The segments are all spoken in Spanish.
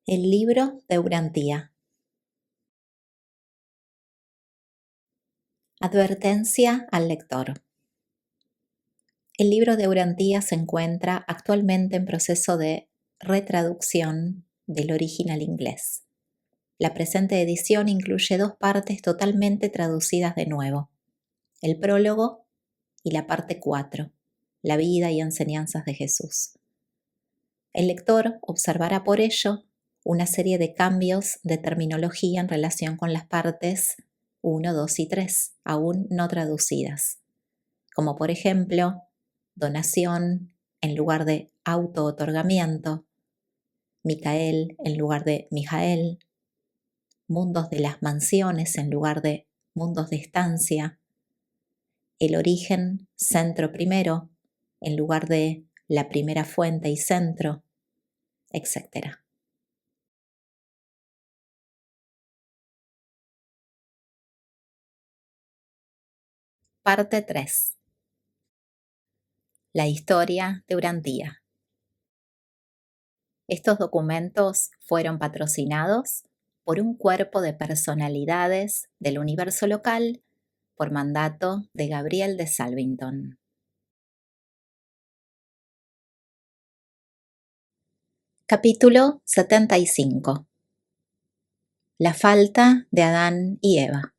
El libro de Urantía. Advertencia al lector. El libro de Urantía se encuentra actualmente en proceso de retraducción del original inglés. La presente edición incluye 2 partes totalmente traducidas de nuevo: el prólogo y la parte 4, la vida y enseñanzas de Jesús. El lector observará por ello una serie de cambios de terminología en relación con las partes 1, 2 y 3, aún no traducidas, como por ejemplo, donación en lugar de auto-otorgamiento, Micael en lugar de Mijael, mundos de las mansiones en lugar de mundos de estancia, el origen centro primero en lugar de la primera fuente y centro, etc. Parte 3. La historia de Urantía. Estos documentos fueron patrocinados por un cuerpo de personalidades del universo local por mandato de Gabriel de Salvington. Capítulo 75. La falta de Adán y Eva.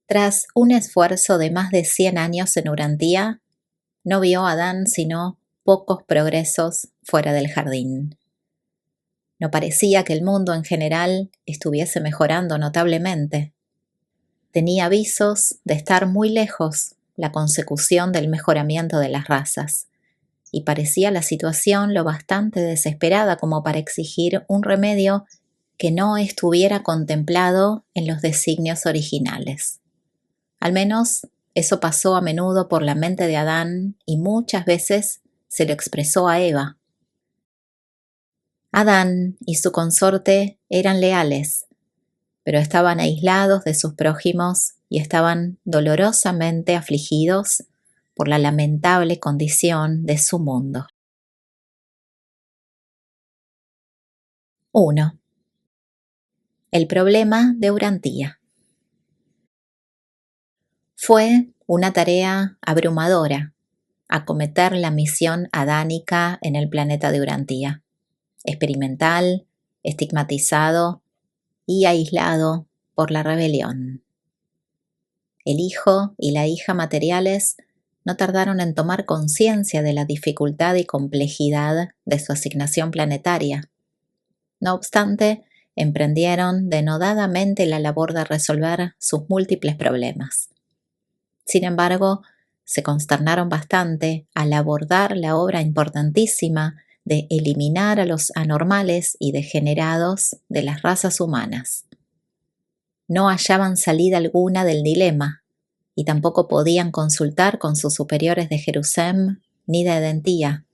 Tras un esfuerzo de más de 100 años en Urantía, no vio Adán sino pocos progresos fuera del jardín. No parecía que el mundo en general estuviese mejorando notablemente. Tenía avisos de estar muy lejos la consecución del mejoramiento de las razas, y parecía la situación lo bastante desesperada como para exigir un remedio que no estuviera contemplado en los designios originales. Al menos eso pasó a menudo por la mente de Adán y muchas veces se lo expresó a Eva. Adán y su consorte eran leales, pero estaban aislados de sus prójimos y estaban dolorosamente afligidos por la lamentable condición de su mundo. 1. El problema de Urantía. Fue una tarea abrumadora acometer la misión adánica en el planeta de Urantía, experimental, estigmatizado y aislado por la rebelión. El hijo y la hija materiales no tardaron en tomar conciencia de la dificultad y complejidad de su asignación planetaria. No obstante, emprendieron denodadamente la labor de resolver sus múltiples problemas. Sin embargo, se consternaron bastante al abordar la obra importantísima de eliminar a los anormales y degenerados de las razas humanas. No hallaban salida alguna del dilema y tampoco podían consultar con sus superiores de Jerusalén ni de Edentía.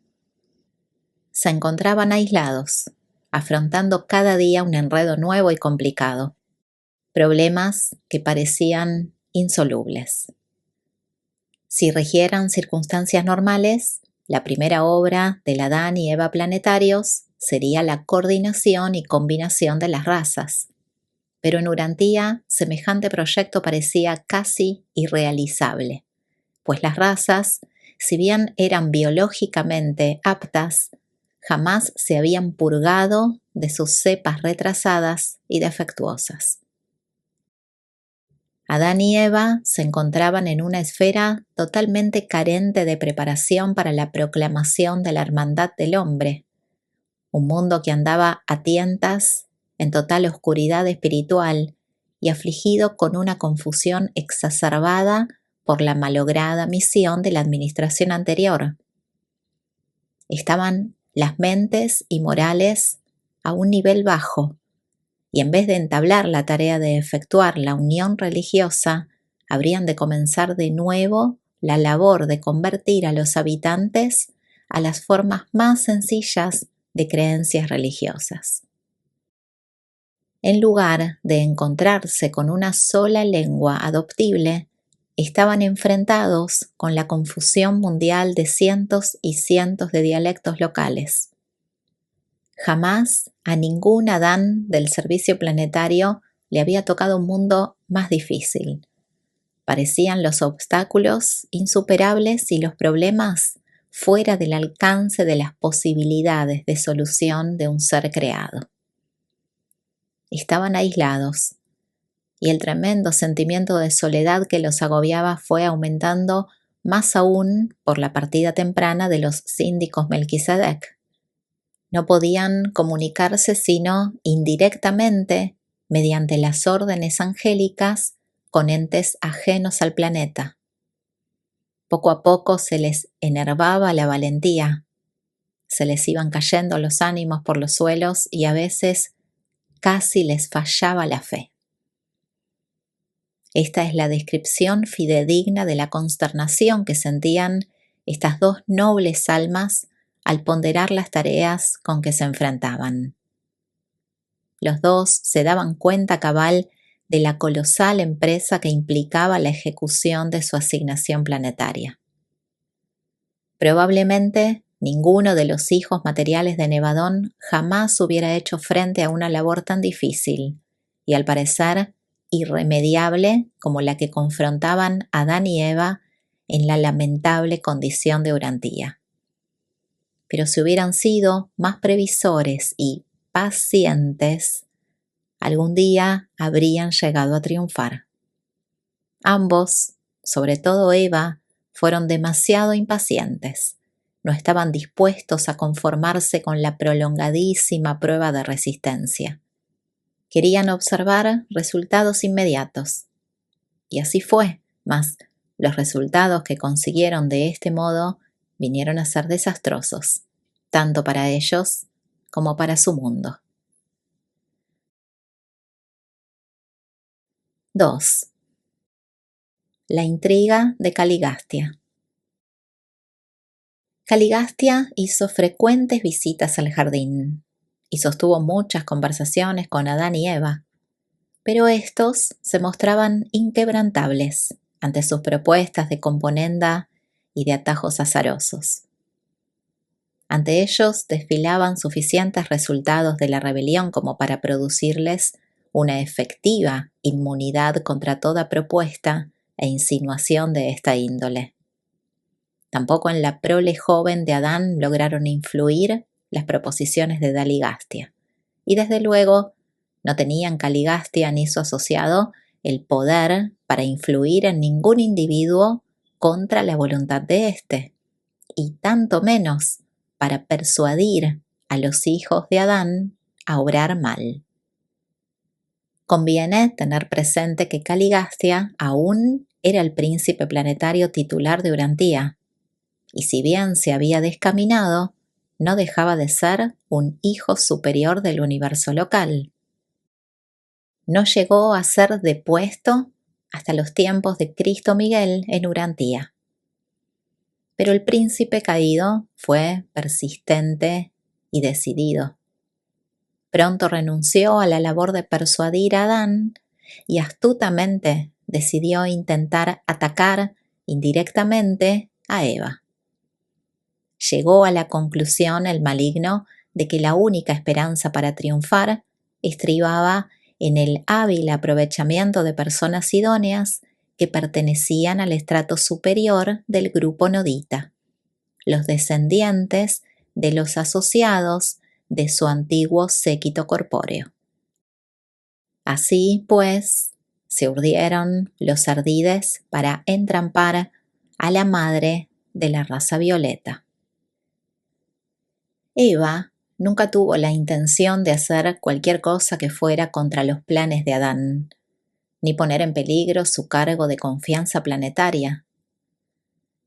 Se encontraban aislados, afrontando cada día un enredo nuevo y complicado, problemas que parecían insolubles. Si rigieran circunstancias normales, la primera obra del Adán y Eva planetarios sería la coordinación y combinación de las razas. Pero en Urantía, semejante proyecto parecía casi irrealizable, pues las razas, si bien eran biológicamente aptas, jamás se habían purgado de sus cepas retrasadas y defectuosas. Adán y Eva se encontraban en una esfera totalmente carente de preparación para la proclamación de la hermandad del hombre, un mundo que andaba a tientas en total oscuridad espiritual y afligido con una confusión exacerbada por la malograda misión de la administración anterior. Estaban las mentes y morales a un nivel bajo, y en vez de entablar la tarea de efectuar la unión religiosa, habrían de comenzar de nuevo la labor de convertir a los habitantes a las formas más sencillas de creencias religiosas. En lugar de encontrarse con una sola lengua adoptible, estaban enfrentados con la confusión mundial de cientos y cientos de dialectos locales. Jamás a ningún Adán del servicio planetario le había tocado un mundo más difícil. Parecían los obstáculos insuperables y los problemas fuera del alcance de las posibilidades de solución de un ser creado. Estaban aislados, y el tremendo sentimiento de soledad que los agobiaba fue aumentando más aún por la partida temprana de los síndicos Melquisedec. No podían comunicarse sino indirectamente mediante las órdenes angélicas con entes ajenos al planeta. Poco a poco se les enervaba la valentía, se les iban cayendo los ánimos por los suelos y a veces casi les fallaba la fe. Esta es la descripción fidedigna de la consternación que sentían estas dos nobles almas al ponderar las tareas con que se enfrentaban. Los dos se daban cuenta cabal de la colosal empresa que implicaba la ejecución de su asignación planetaria. Probablemente ninguno de los hijos materiales de Nevadón jamás hubiera hecho frente a una labor tan difícil y, al parecer, irremediable como la que confrontaban Adán y Eva en la lamentable condición de Urantía. Pero si hubieran sido más previsores y pacientes, algún día habrían llegado a triunfar. Ambos, sobre todo Eva, fueron demasiado impacientes. No estaban dispuestos a conformarse con la prolongadísima prueba de resistencia. Querían observar resultados inmediatos. Y así fue, mas los resultados que consiguieron de este modo vinieron a ser desastrosos, tanto para ellos como para su mundo. 2. La intriga de Caligastia. Caligastia hizo frecuentes visitas al jardín y sostuvo muchas conversaciones con Adán y Eva, pero estos se mostraban inquebrantables ante sus propuestas de componenda y de atajos azarosos. Ante ellos desfilaban suficientes resultados de la rebelión como para producirles una efectiva inmunidad contra toda propuesta e insinuación de esta índole. Tampoco en la prole joven de Adán lograron influir las proposiciones de Caligastia, y desde luego no tenían Caligastia ni su asociado el poder para influir en ningún individuo contra la voluntad de éste, y tanto menos para persuadir a los hijos de Adán a obrar mal. Conviene tener presente que Caligastia aún era el príncipe planetario titular de Urantía, y si bien se había descaminado, no dejaba de ser un hijo superior del universo local. No llegó a ser depuesto hasta los tiempos de Cristo Miguel en Urantía. Pero el príncipe caído fue persistente y decidido. Pronto renunció a la labor de persuadir a Adán y astutamente decidió intentar atacar indirectamente a Eva. Llegó a la conclusión el maligno de que la única esperanza para triunfar estribaba en el hábil aprovechamiento de personas idóneas que pertenecían al estrato superior del grupo nodita, los descendientes de los asociados de su antiguo séquito corpóreo. Así, pues, se urdieron los ardides para entrampar a la madre de la raza violeta. Eva nunca tuvo la intención de hacer cualquier cosa que fuera contra los planes de Adán, ni poner en peligro su cargo de confianza planetaria.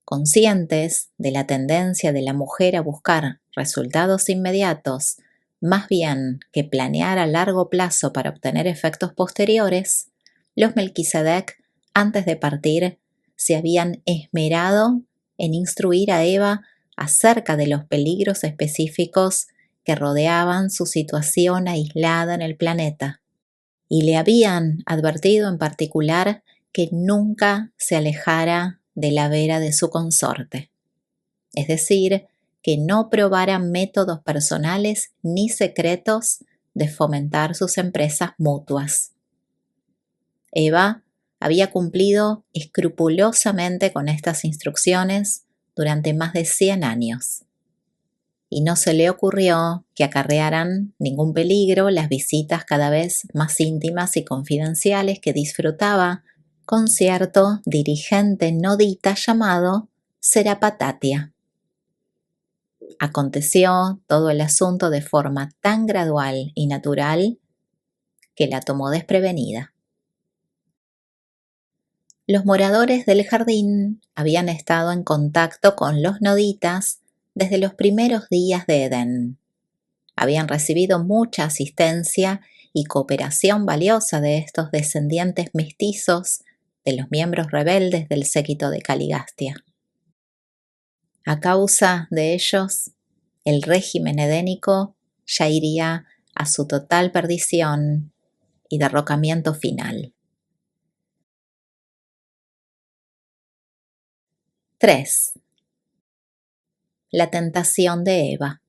Conscientes de la tendencia de la mujer a buscar resultados inmediatos, más bien que planear a largo plazo para obtener efectos posteriores, los Melquisedec, antes de partir, se habían esmerado en instruir a Eva acerca de los peligros específicos que rodeaban su situación aislada en el planeta, y le habían advertido en particular que nunca se alejara de la vera de su consorte, es decir, que no probaran métodos personales ni secretos de fomentar sus empresas mutuas. Eva había cumplido escrupulosamente con estas instrucciones durante más de 100 años, y no se le ocurrió que acarrearan ningún peligro las visitas cada vez más íntimas y confidenciales que disfrutaba con cierto dirigente nodita llamado Serapatatia. Aconteció todo el asunto de forma tan gradual y natural que la tomó desprevenida. Los moradores del jardín habían estado en contacto con los noditas desde los primeros días de Edén. Habían recibido mucha asistencia y cooperación valiosa de estos descendientes mestizos de los miembros rebeldes del séquito de Caligastia. A causa de ellos, el régimen edénico ya iría a su total perdición y derrocamiento final. 3. La tentación de Eva.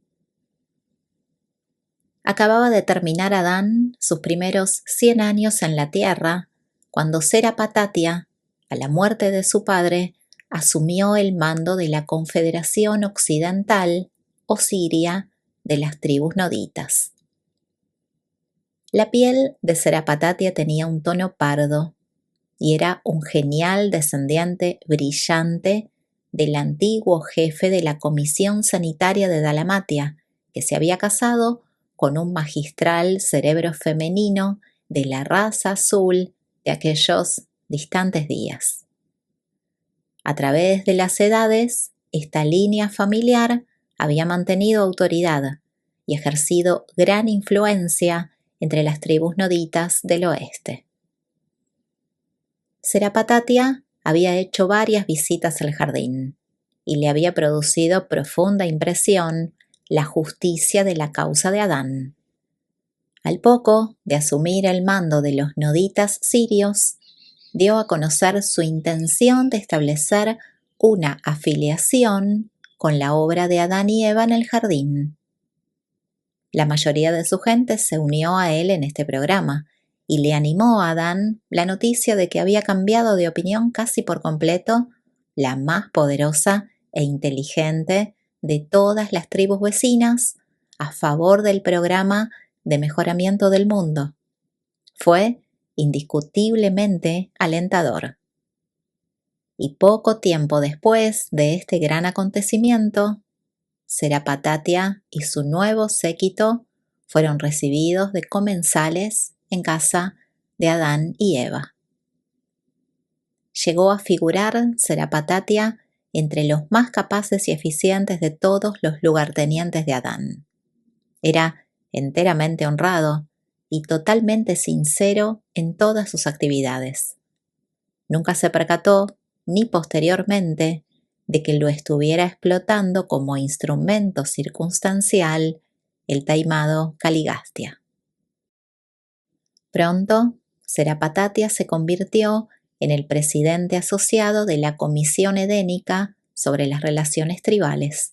Acababa de terminar Adán sus primeros 100 años en la tierra, cuando Serapatatia, a la muerte de su padre, asumió el mando de la Confederación Occidental o Siria de las tribus noditas. La piel de Serapatatia tenía un tono pardo y era un genial descendiente brillante del antiguo jefe de la Comisión Sanitaria de Dalmatia, que se había casado con un magistral cerebro femenino de la raza azul de aquellos distantes días. A través de las edades, esta línea familiar había mantenido autoridad y ejercido gran influencia entre las tribus noditas del oeste. Serapatatia había hecho varias visitas al jardín y le había producido profunda impresión la justicia de la causa de Adán. Al poco de asumir el mando de los noditas sirios, dio a conocer su intención de establecer una afiliación con la obra de Adán y Eva en el jardín. La mayoría de su gente se unió a él en este programa y le animó a Adán la noticia de que había cambiado de opinión casi por completo la más poderosa e inteligente de todas las tribus vecinas a favor del programa de mejoramiento del mundo. Fue indiscutiblemente alentador. Y poco tiempo después de este gran acontecimiento, Serapatatia y su nuevo séquito fueron recibidos de comensales en casa de Adán y Eva. Llegó a figurar Serapatatia entre los más capaces y eficientes de todos los lugartenientes de Adán. Era enteramente honrado y totalmente sincero en todas sus actividades. Nunca se percató, ni posteriormente, de que lo estuviera explotando como instrumento circunstancial el taimado Caligastia. Pronto, Serapatatia se convirtió en el presidente asociado de la Comisión Edénica sobre las Relaciones Tribales,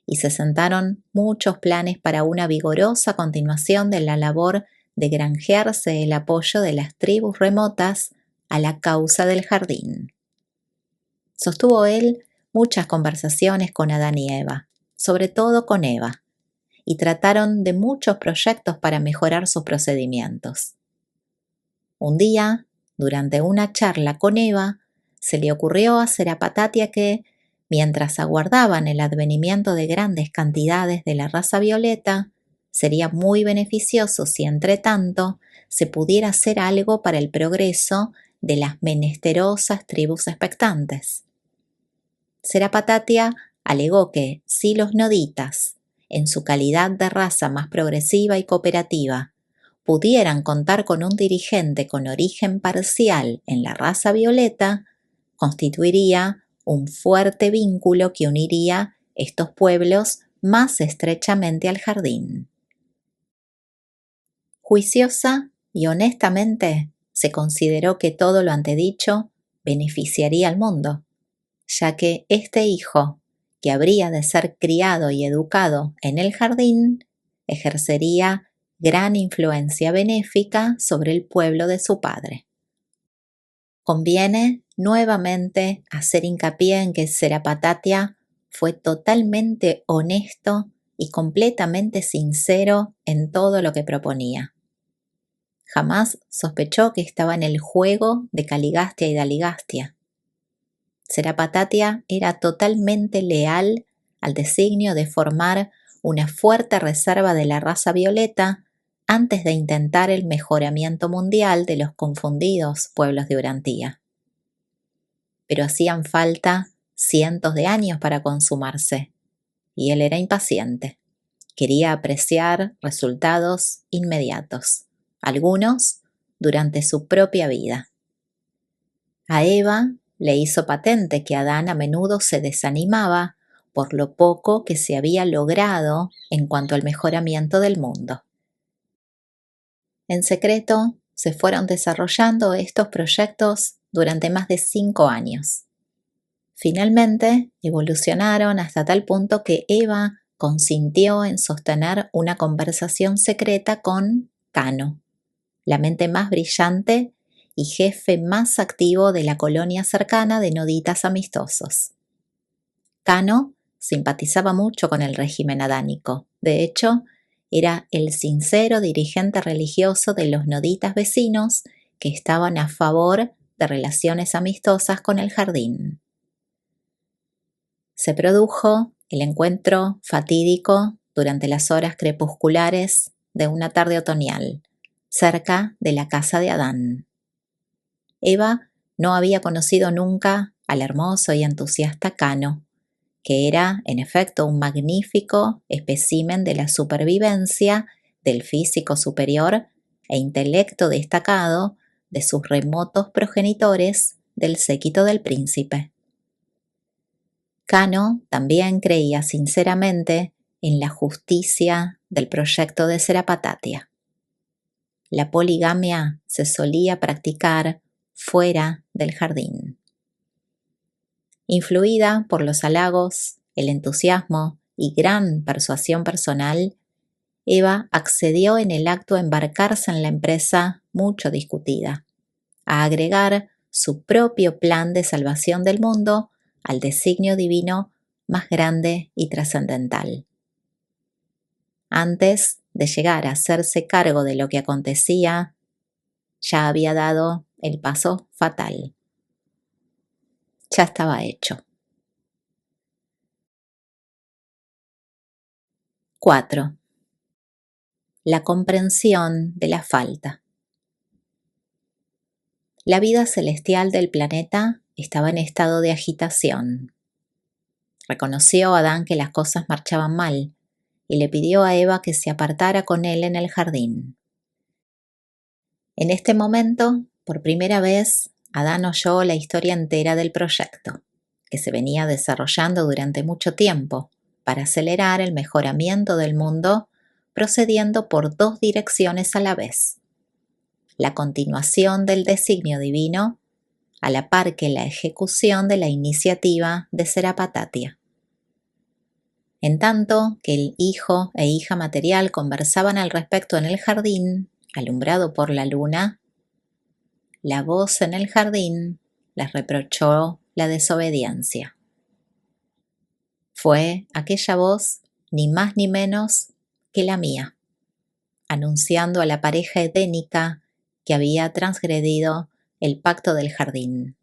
y se sentaron muchos planes para una vigorosa continuación de la labor de granjearse el apoyo de las tribus remotas a la causa del jardín. Sostuvo él muchas conversaciones con Adán y Eva, sobre todo con Eva, y trataron de muchos proyectos para mejorar sus procedimientos. Un día, durante una charla con Eva, se le ocurrió a Serapatatia que, mientras aguardaban el advenimiento de grandes cantidades de la raza violeta, sería muy beneficioso si entretanto se pudiera hacer algo para el progreso de las menesterosas tribus expectantes. Serapatatia alegó que si los noditas, en su calidad de raza más progresiva y cooperativa, pudieran contar con un dirigente con origen parcial en la raza violeta, constituiría un fuerte vínculo que uniría estos pueblos más estrechamente al jardín. Juiciosa y honestamente se consideró que todo lo antedicho beneficiaría al mundo, ya que este hijo, que habría de ser criado y educado en el jardín, ejercería gran influencia benéfica sobre el pueblo de su padre. Conviene nuevamente hacer hincapié en que Serapatatia fue totalmente honesto y completamente sincero en todo lo que proponía. Jamás sospechó que estaba en el juego de Caligastia y Daligastia. Serapatatia era totalmente leal al designio de formar una fuerte reserva de la raza violeta antes de intentar el mejoramiento mundial de los confundidos pueblos de Urantía. Pero hacían falta cientos de años para consumarse, y él era impaciente. Quería apreciar resultados inmediatos, algunos durante su propia vida. A Eva le hizo patente que Adán a menudo se desanimaba por lo poco que se había logrado en cuanto al mejoramiento del mundo. En secreto, se fueron desarrollando estos proyectos durante más de 5 años. Finalmente, evolucionaron hasta tal punto que Eva consintió en sostener una conversación secreta con Cano, la mente más brillante y jefe más activo de la colonia cercana de noditas amistosos. Cano simpatizaba mucho con el régimen adánico. De hecho, era el sincero dirigente religioso de los noditas vecinos que estaban a favor de relaciones amistosas con el jardín. Se produjo el encuentro fatídico durante las horas crepusculares de una tarde otoñal, cerca de la casa de Adán. Eva no había conocido nunca al hermoso y entusiasta Cano, que era, en efecto, un magnífico espécimen de la supervivencia del físico superior e intelecto destacado de sus remotos progenitores del séquito del príncipe. Cano también creía sinceramente en la justicia del proyecto de Serapatatia. La poligamia se solía practicar fuera del jardín. Influida por los halagos, el entusiasmo y gran persuasión personal, Eva accedió en el acto a embarcarse en la empresa mucho discutida, a agregar su propio plan de salvación del mundo al designio divino más grande y trascendental. Antes de llegar a hacerse cargo de lo que acontecía, ya había dado el paso fatal. Ya estaba hecho. 4. La comprensión de la falta. La vida celestial del planeta estaba en estado de agitación. Reconoció Adán que las cosas marchaban mal y le pidió a Eva que se apartara con él en el jardín. En este momento, por primera vez, Adán oyó la historia entera del proyecto, que se venía desarrollando durante mucho tiempo para acelerar el mejoramiento del mundo, procediendo por 2 direcciones a la vez: la continuación del designio divino, a la par que la ejecución de la iniciativa de Serapatatia. En tanto que el hijo e hija material conversaban al respecto en el jardín, alumbrado por la luna, la voz en el jardín les reprochó la desobediencia. Fue aquella voz ni más ni menos que la mía, anunciando a la pareja edénica que había transgredido el pacto del jardín.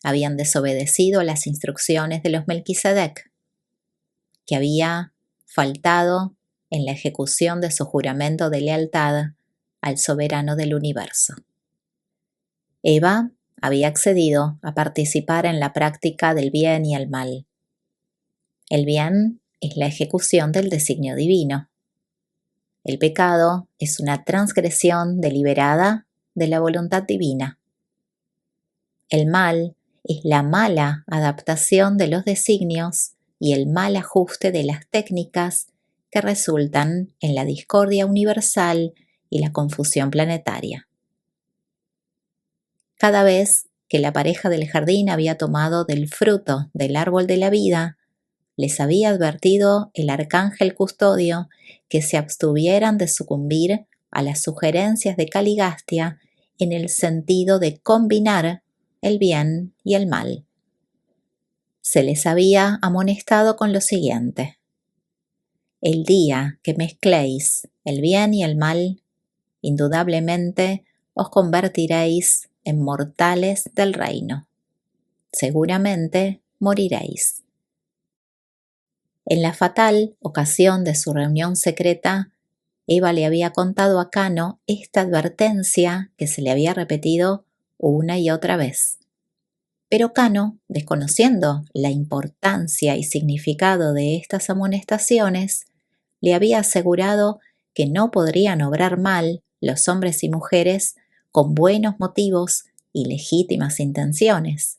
Habían desobedecido las instrucciones de los Melquisedec, que había faltado en la ejecución de su juramento de lealtad al soberano del universo. Eva había accedido a participar en la práctica del bien y el mal. El bien es la ejecución del designio divino. El pecado es una transgresión deliberada de la voluntad divina. El mal es la mala adaptación de los designios y el mal ajuste de las técnicas que resultan en la discordia universal y la confusión planetaria. Cada vez que la pareja del jardín había tomado del fruto del árbol de la vida, les había advertido el arcángel custodio que se abstuvieran de sucumbir a las sugerencias de Caligastia en el sentido de combinar el bien y el mal. Se les había amonestado con lo siguiente: el día que mezcléis el bien y el mal, indudablemente os convertiréis en mortales del reino. Seguramente moriréis. En la fatal ocasión de su reunión secreta, Eva le había contado a Cano esta advertencia que se le había repetido una y otra vez. Pero Cano, desconociendo la importancia y significado de estas amonestaciones, le había asegurado que no podrían obrar mal los hombres y mujeres con buenos motivos y legítimas intenciones,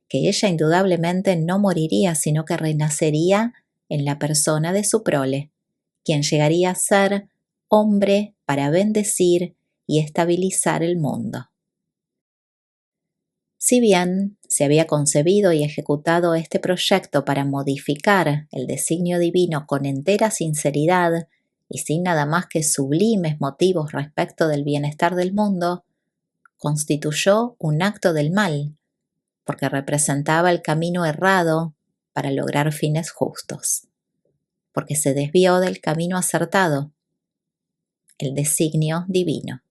que ella indudablemente no moriría, sino que renacería en la persona de su prole, quien llegaría a ser hombre para bendecir y estabilizar el mundo. Si bien se había concebido y ejecutado este proyecto para modificar el designio divino con entera sinceridad y sin nada más que sublimes motivos respecto del bienestar del mundo, constituyó un acto del mal, porque representaba el camino errado para lograr fines justos, porque se desvió del camino acertado, el designio divino.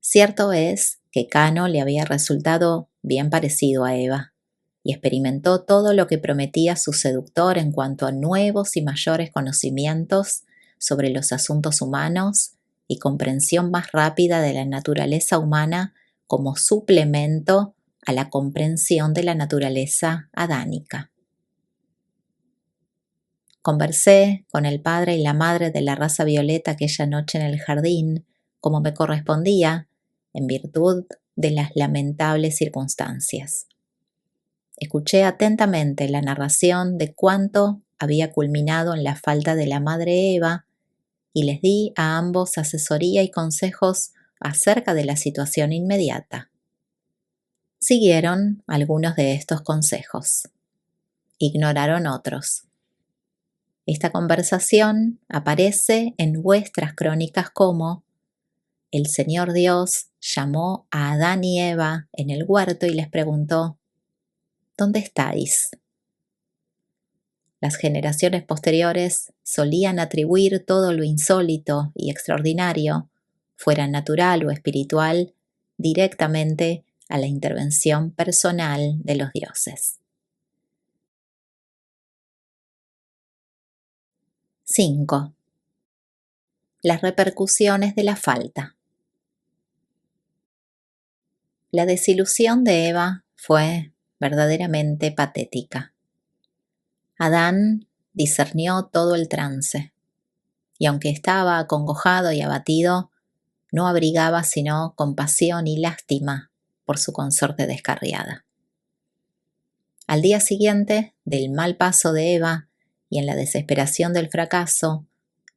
Cierto es que Cano le había resultado bien parecido a Eva, y experimentó todo lo que prometía su seductor en cuanto a nuevos y mayores conocimientos sobre los asuntos humanos y comprensión más rápida de la naturaleza humana como suplemento a la comprensión de la naturaleza adánica. Conversé con el padre y la madre de la raza violeta aquella noche en el jardín, como me correspondía, en virtud de las lamentables circunstancias. Escuché atentamente la narración de cuánto había culminado en la falta de la madre Eva y les di a ambos asesoría y consejos acerca de la situación inmediata. Siguieron algunos de estos consejos. Ignoraron otros. Esta conversación aparece en vuestras crónicas como: el Señor Dios llamó a Adán y Eva en el huerto y les preguntó: ¿dónde estáis? Las generaciones posteriores solían atribuir todo lo insólito y extraordinario, fuera natural o espiritual, directamente a la intervención personal de los dioses. 5. Las repercusiones de la falta. La desilusión de Eva fue verdaderamente patética. Adán discernió todo el trance, y aunque estaba acongojado y abatido, no abrigaba sino compasión y lástima por su consorte descarriada. Al día siguiente del mal paso de Eva y en la desesperación del fracaso,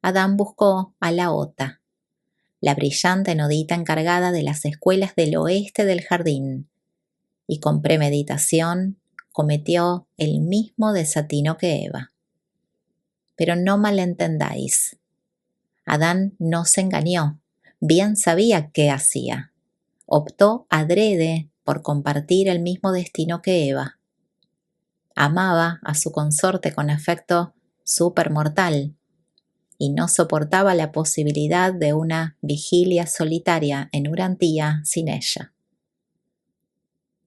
Adán buscó a Laota, la brillante nodita encargada de las escuelas del oeste del jardín, y con premeditación cometió el mismo desatino que Eva. Pero no malentendáis. Adán no se engañó, bien sabía qué hacía. Optó adrede por compartir el mismo destino que Eva. Amaba a su consorte con afecto supermortal y no soportaba la posibilidad de una vigilia solitaria en Urantía sin ella.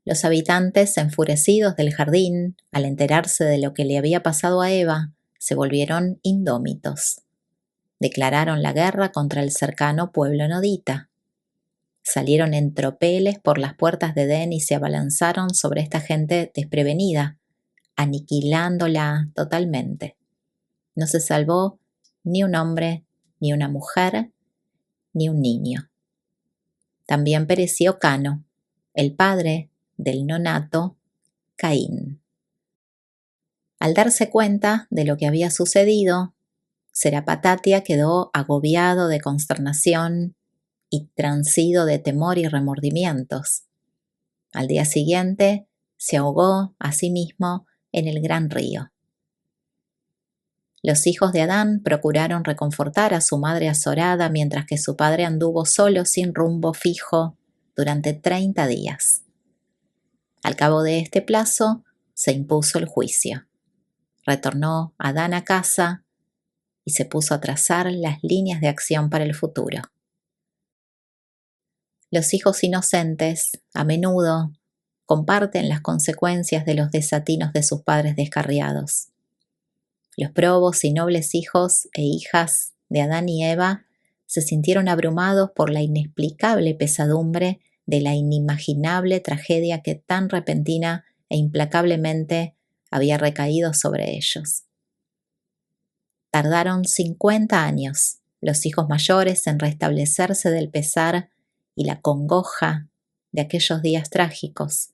Los habitantes, enfurecidos del jardín, al enterarse de lo que le había pasado a Eva, se volvieron indómitos. Declararon la guerra contra el cercano pueblo nodita. Salieron en tropeles por las puertas de Edén y se abalanzaron sobre esta gente desprevenida, aniquilándola totalmente. No se salvó ni un hombre, ni una mujer, ni un niño. También pereció Cano, el padre del nonato Caín. Al darse cuenta de lo que había sucedido, Serapatatia quedó agobiado de consternación y transido de temor y remordimientos. Al día siguiente se ahogó a sí mismo en el gran río. Los hijos de Adán procuraron reconfortar a su madre azorada mientras que su padre anduvo solo sin rumbo fijo durante 30 días. Al cabo de este plazo se impuso el juicio. Retornó Adán a casa y se puso a trazar las líneas de acción para el futuro. Los hijos inocentes, a menudo, comparten las consecuencias de los desatinos de sus padres descarriados. Los probos y nobles hijos e hijas de Adán y Eva se sintieron abrumados por la inexplicable pesadumbre de la inimaginable tragedia que tan repentina e implacablemente había recaído sobre ellos. Tardaron 50 años los hijos mayores en restablecerse del pesar y la congoja de aquellos días trágicos,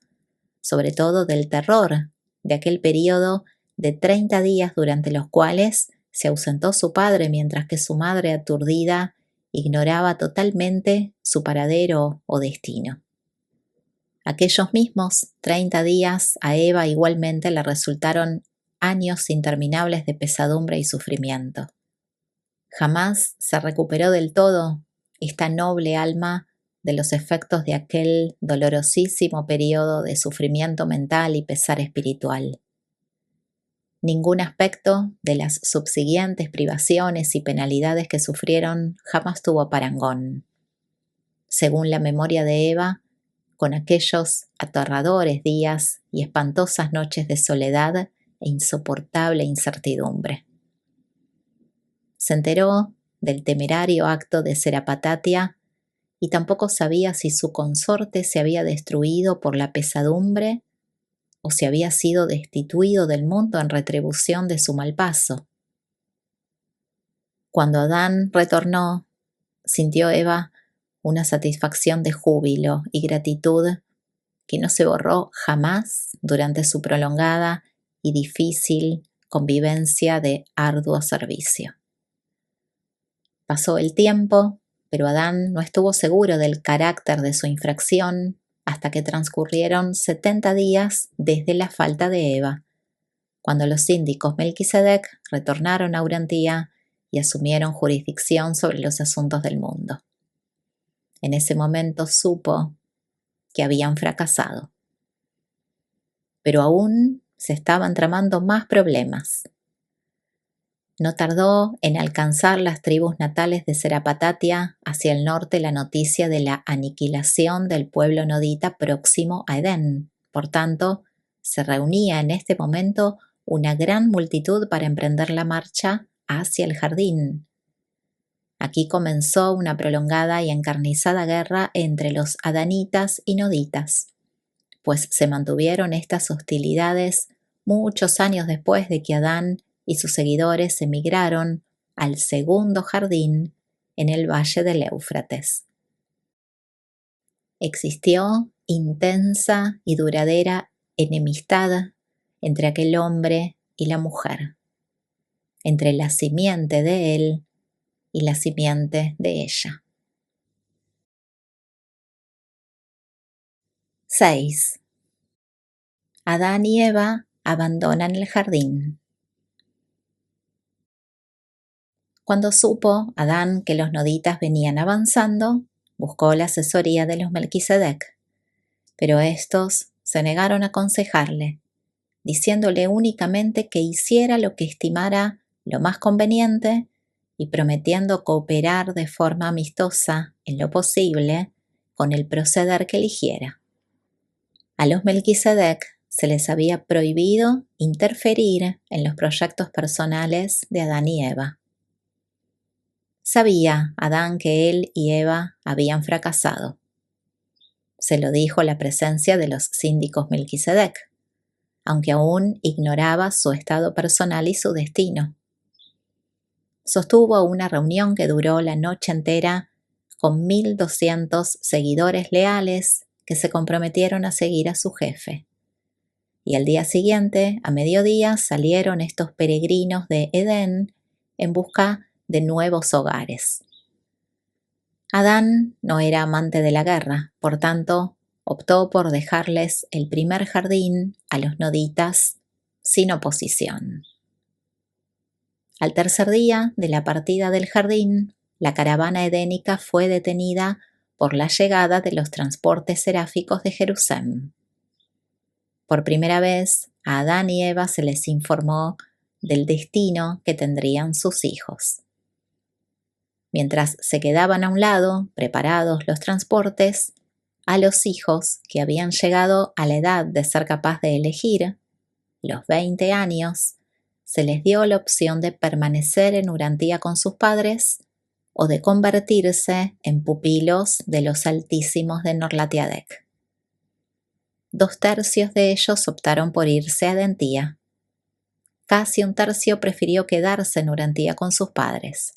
sobre todo del terror de aquel período de 30 días durante los cuales se ausentó su padre mientras que su madre aturdida ignoraba totalmente su paradero o destino. Aquellos mismos 30 días a Eva igualmente le resultaron años interminables de pesadumbre y sufrimiento. Jamás se recuperó del todo esta noble alma de los efectos de aquel dolorosísimo periodo de sufrimiento mental y pesar espiritual. Ningún aspecto de las subsiguientes privaciones y penalidades que sufrieron jamás tuvo parangón. Según la memoria de Eva, con aquellos aterradores días y espantosas noches de soledad e insoportable incertidumbre. Se enteró del temerario acto de Serapatatia y tampoco sabía si su consorte se había destruido por la pesadumbre o si había sido destituido del mundo en retribución de su mal paso. Cuando Adán retornó, sintió Eva una satisfacción de júbilo y gratitud que no se borró jamás durante su prolongada y difícil convivencia de arduo servicio. Pasó el tiempo, pero Adán no estuvo seguro del carácter de su infracción hasta que transcurrieron 70 días desde la falta de Eva, cuando los síndicos Melquisedec retornaron a Urantía y asumieron jurisdicción sobre los asuntos del mundo. En ese momento supo que habían fracasado. Pero aún se estaban tramando más problemas. No tardó en alcanzar las tribus natales de Serapatatia hacia el norte la noticia de la aniquilación del pueblo nodita próximo a Edén. Por tanto, se reunía en este momento una gran multitud para emprender la marcha hacia el jardín. Aquí comenzó una prolongada y encarnizada guerra entre los adanitas y noditas, pues se mantuvieron estas hostilidades muchos años después de que Adán y sus seguidores emigraron al segundo jardín en el valle del Éufrates. Existió intensa y duradera enemistad entre aquel hombre y la mujer, entre la simiente de él y la simiente de ella. 6. Adán y Eva abandonan el jardín. Cuando supo Adán que los noditas venían avanzando, buscó la asesoría de los Melquisedec, pero estos se negaron a aconsejarle, diciéndole únicamente que hiciera lo que estimara lo más conveniente y prometiendo cooperar de forma amistosa, en lo posible, con el proceder que eligiera. A los Melquisedec se les había prohibido interferir en los proyectos personales de Adán y Eva. Sabía Adán que él y Eva habían fracasado. Se lo dijo la presencia de los síndicos Melquisedec, aunque aún ignoraba su estado personal y su destino. Sostuvo una reunión que duró la noche entera con 1.200 seguidores leales que se comprometieron a seguir a su jefe. Y al día siguiente, a mediodía, salieron estos peregrinos de Edén en busca de nuevos hogares. Adán no era amante de la guerra, por tanto, optó por dejarles el primer jardín a los noditas sin oposición. Al tercer día de la partida del jardín, la caravana edénica fue detenida por la llegada de los transportes seráficos de Jerusalén. Por primera vez, a Adán y Eva se les informó del destino que tendrían sus hijos. Mientras se quedaban a un lado, preparados los transportes, a los hijos que habían llegado a la edad de ser capaz de elegir, los 20 años, se les dio la opción de permanecer en Urantía con sus padres o de convertirse en pupilos de los altísimos de Norlatiadec. 2/3 de ellos optaron por irse a Dentía. Casi 1/3 prefirió quedarse en Urantía con sus padres.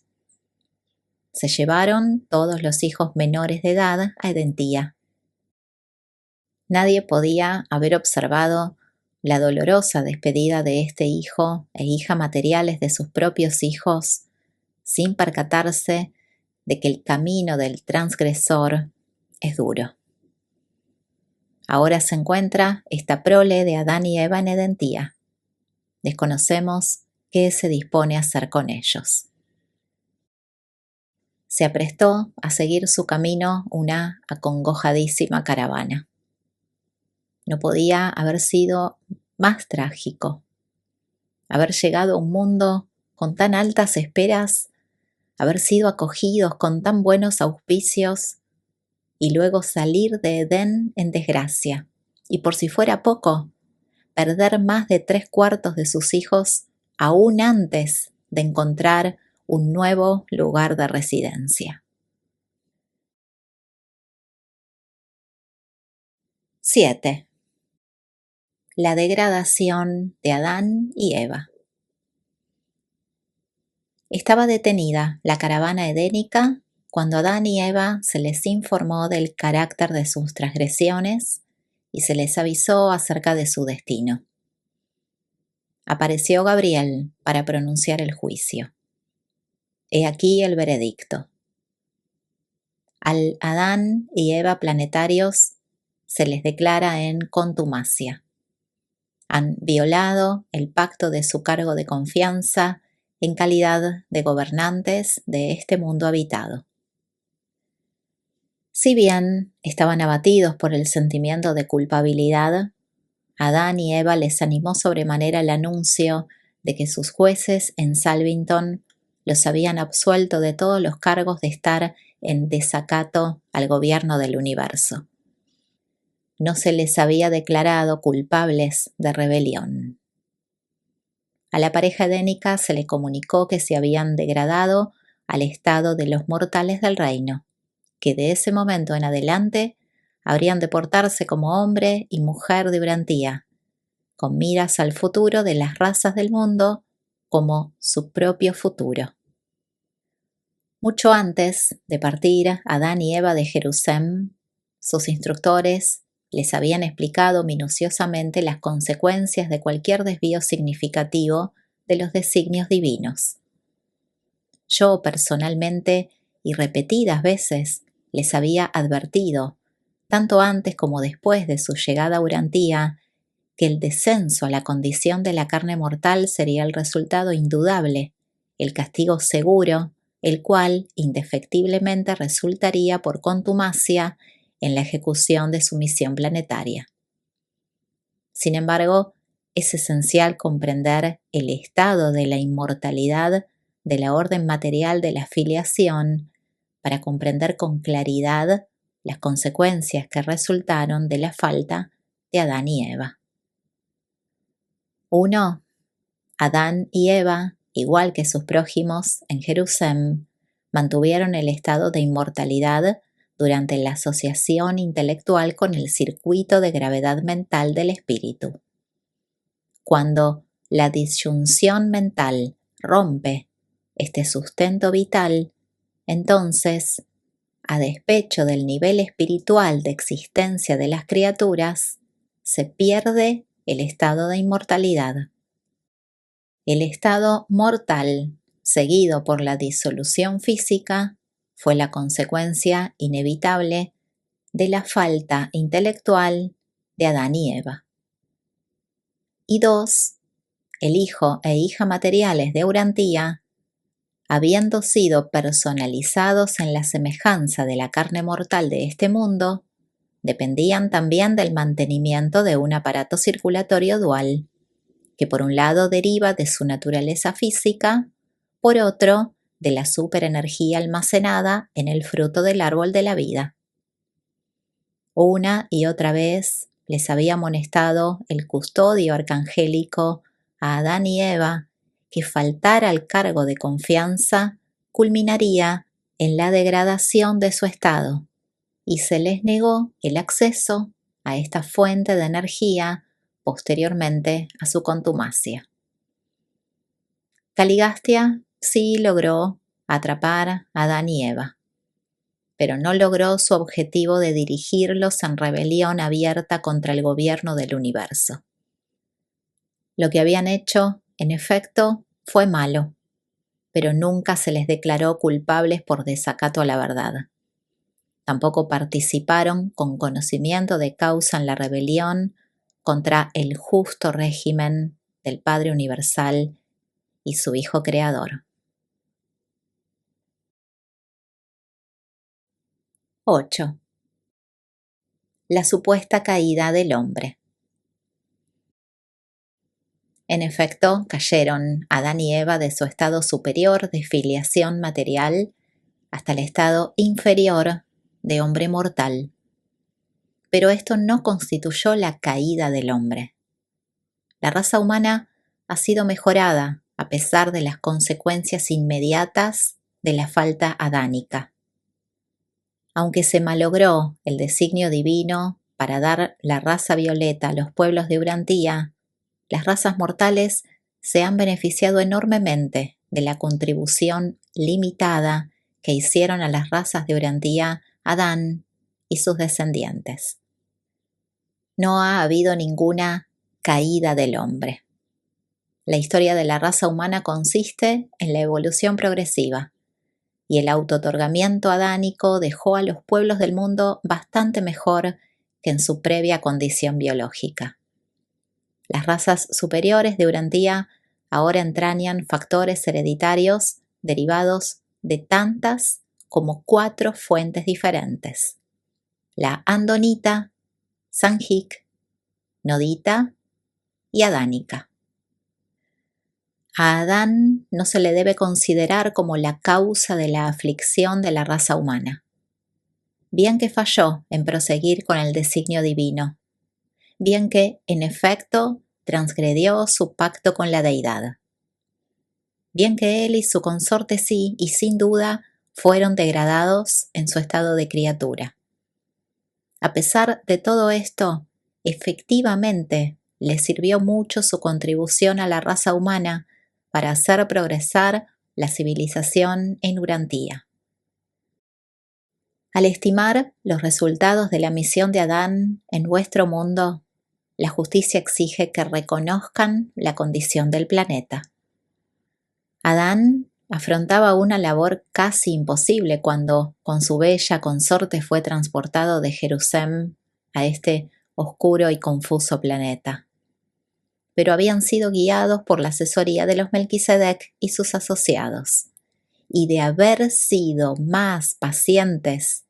Se llevaron todos los hijos menores de edad a Edentía. Nadie podía haber observado la dolorosa despedida de este hijo e hija materiales de sus propios hijos sin percatarse de que el camino del transgresor es duro. Ahora se encuentra esta prole de Adán y Eva en Edentía. Desconocemos qué se dispone a hacer con ellos. Se aprestó a seguir su camino una acongojadísima caravana. No podía haber sido más trágico. Haber llegado a un mundo con tan altas esperas, haber sido acogidos con tan buenos auspicios y luego salir de Edén en desgracia. Y por si fuera poco, perder más de 3/4 de sus hijos aún antes de encontrar un nuevo lugar de residencia. 7. La degradación de Adán y Eva. Estaba detenida la caravana edénica cuando a Adán y Eva se les informó del carácter de sus transgresiones y se les avisó acerca de su destino. Apareció Gabriel para pronunciar el juicio. He aquí el veredicto. Al Adán y Eva planetarios se les declara en contumacia. Han violado el pacto de su cargo de confianza en calidad de gobernantes de este mundo habitado. Si bien estaban abatidos por el sentimiento de culpabilidad, Adán y Eva les animó sobremanera el anuncio de que sus jueces en Salvington los habían absuelto de todos los cargos de estar en desacato al gobierno del universo. No se les había declarado culpables de rebelión. A la pareja edénica se le comunicó que se habían degradado al estado de los mortales del reino, que de ese momento en adelante habrían de portarse como hombre y mujer de Urantía, con miras al futuro de las razas del mundo como su propio futuro. Mucho antes de partir Adán y Eva de Jerusalén, sus instructores les habían explicado minuciosamente las consecuencias de cualquier desvío significativo de los designios divinos. Yo personalmente y repetidas veces les había advertido, tanto antes como después de su llegada a Urantía, que el descenso a la condición de la carne mortal sería el resultado indudable, el castigo seguro, el cual indefectiblemente resultaría por contumacia en la ejecución de su misión planetaria. Sin embargo, es esencial comprender el estado de la inmortalidad de la orden material de la filiación para comprender con claridad las consecuencias que resultaron de la falta de Adán y Eva. 1. Adán y Eva, igual que sus prójimos en Jerusalén, mantuvieron el estado de inmortalidad durante la asociación intelectual con el circuito de gravedad mental del espíritu. Cuando la disyunción mental rompe este sustento vital, entonces, a despecho del nivel espiritual de existencia de las criaturas, se pierde el estado de inmortalidad. El estado mortal, seguido por la disolución física, fue la consecuencia inevitable de la falta intelectual de Adán y Eva. Y 2. el hijo e hija materiales de Urantía, habiendo sido personalizados en la semejanza de la carne mortal de este mundo, dependían también del mantenimiento de un aparato circulatorio dual, que por un lado deriva de su naturaleza física, por otro, de la superenergía almacenada en el fruto del árbol de la vida. Una y otra vez les había amonestado el custodio arcangélico a Adán y Eva que faltar al cargo de confianza culminaría en la degradación de su estado, y se les negó el acceso a esta fuente de energía posteriormente a su contumacia. Caligastia sí logró atrapar a Adán y Eva, pero no logró su objetivo de dirigirlos en rebelión abierta contra el gobierno del universo. Lo que habían hecho, en efecto, fue malo, pero nunca se les declaró culpables por desacato a la verdad. Tampoco participaron con conocimiento de causa en la rebelión contra el justo régimen del Padre Universal y su Hijo Creador. 8. La supuesta caída del hombre. En efecto, cayeron Adán y Eva de su estado superior de filiación material hasta el estado inferior de hombre mortal. Pero esto no constituyó la caída del hombre. La raza humana ha sido mejorada a pesar de las consecuencias inmediatas de la falta adánica. Aunque se malogró el designio divino para dar la raza violeta a los pueblos de Urantía, las razas mortales se han beneficiado enormemente de la contribución limitada que hicieron a las razas de Urantía Adán y sus descendientes. No ha habido ninguna caída del hombre. La historia de la raza humana consiste en la evolución progresiva, y el auto-otorgamiento adánico dejó a los pueblos del mundo bastante mejor que en su previa condición biológica. Las razas superiores de Urantía ahora entrañan factores hereditarios derivados de tantas como 4 fuentes diferentes: la andonita, sanjic, nodita y adánica. A Adán no se le debe considerar como la causa de la aflicción de la raza humana, bien que falló en proseguir con el designio divino, bien que, en efecto, transgredió su pacto con la deidad, bien que él y su consorte sí y sin duda fueron degradados en su estado de criatura. A pesar de todo esto, efectivamente le sirvió mucho su contribución a la raza humana para hacer progresar la civilización en Urantía. Al estimar los resultados de la misión de Adán en vuestro mundo, la justicia exige que reconozcan la condición del planeta. Adán afrontaba una labor casi imposible cuando, con su bella consorte, fue transportado de Jerusalén a este oscuro y confuso planeta. Pero habían sido guiados por la asesoría de los Melquisedec y sus asociados, y de haber sido más pacientes,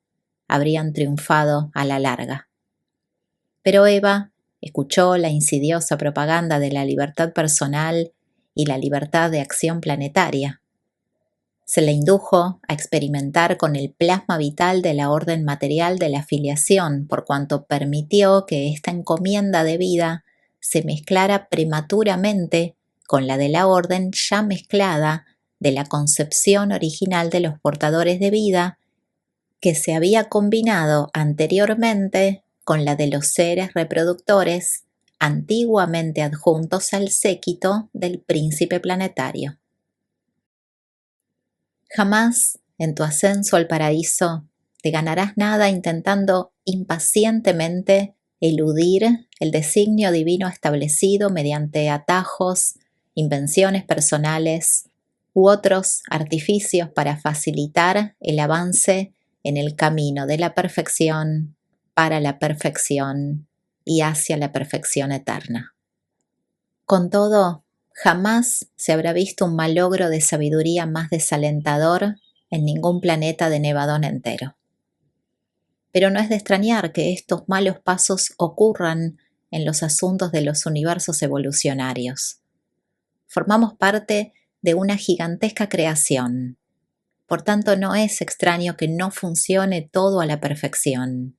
habrían triunfado a la larga. Pero Eva escuchó la insidiosa propaganda de la libertad personal y la libertad de acción planetaria. Se le indujo a experimentar con el plasma vital de la orden material de la filiación, por cuanto permitió que esta encomienda de vida se mezclara prematuramente con la de la orden ya mezclada de la concepción original de los portadores de vida, que se había combinado anteriormente con la de los seres reproductores antiguamente adjuntos al séquito del príncipe planetario. Jamás en tu ascenso al paraíso te ganarás nada intentando impacientemente eludir el designio divino establecido mediante atajos, invenciones personales u otros artificios para facilitar el avance en el camino de la perfección, para la perfección y hacia la perfección eterna. Con todo, Jamás se habrá visto un malogro de sabiduría más desalentador en ningún planeta de Nevadón entero. Pero no es de extrañar que estos malos pasos ocurran en los asuntos de los universos evolucionarios. Formamos parte de una gigantesca creación. Por tanto, no es extraño que no funcione todo a la perfección.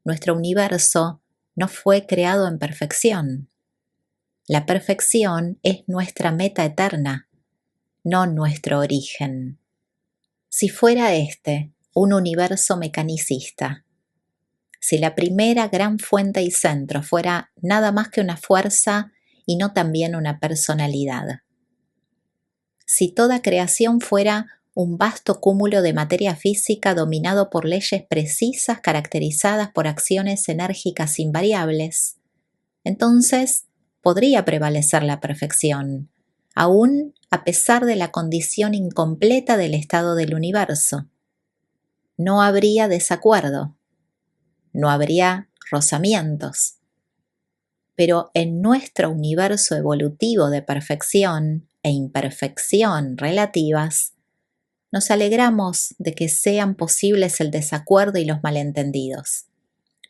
Nuestro universo no fue creado en perfección. La perfección es nuestra meta eterna, no nuestro origen. Si fuera este un universo mecanicista, si la primera gran fuente y centro fuera nada más que una fuerza y no también una personalidad, si toda creación fuera un vasto cúmulo de materia física dominado por leyes precisas caracterizadas por acciones enérgicas invariables, entonces podría prevalecer la perfección, aún a pesar de la condición incompleta del estado del universo. No habría desacuerdo, no habría rozamientos. Pero en nuestro universo evolutivo de perfección e imperfección relativas, nos alegramos de que sean posibles el desacuerdo y los malentendidos,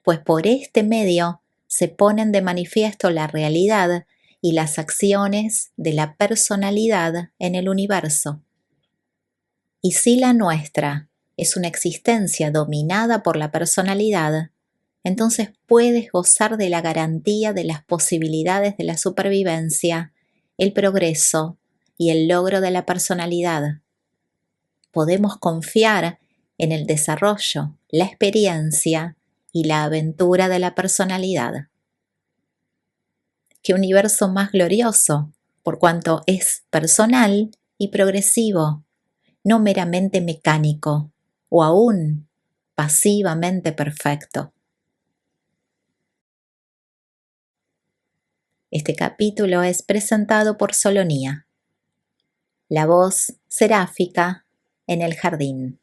pues por este medio se ponen de manifiesto la realidad y las acciones de la personalidad en el universo. Y si la nuestra es una existencia dominada por la personalidad, entonces puedes gozar de la garantía de las posibilidades de la supervivencia, el progreso y el logro de la personalidad. Podemos confiar en el desarrollo, la experiencia y la aventura de la personalidad. ¡Qué universo más glorioso, por cuanto es personal y progresivo, no meramente mecánico o aún pasivamente perfecto! Este capítulo es presentado por Solonía, la voz seráfica en el jardín.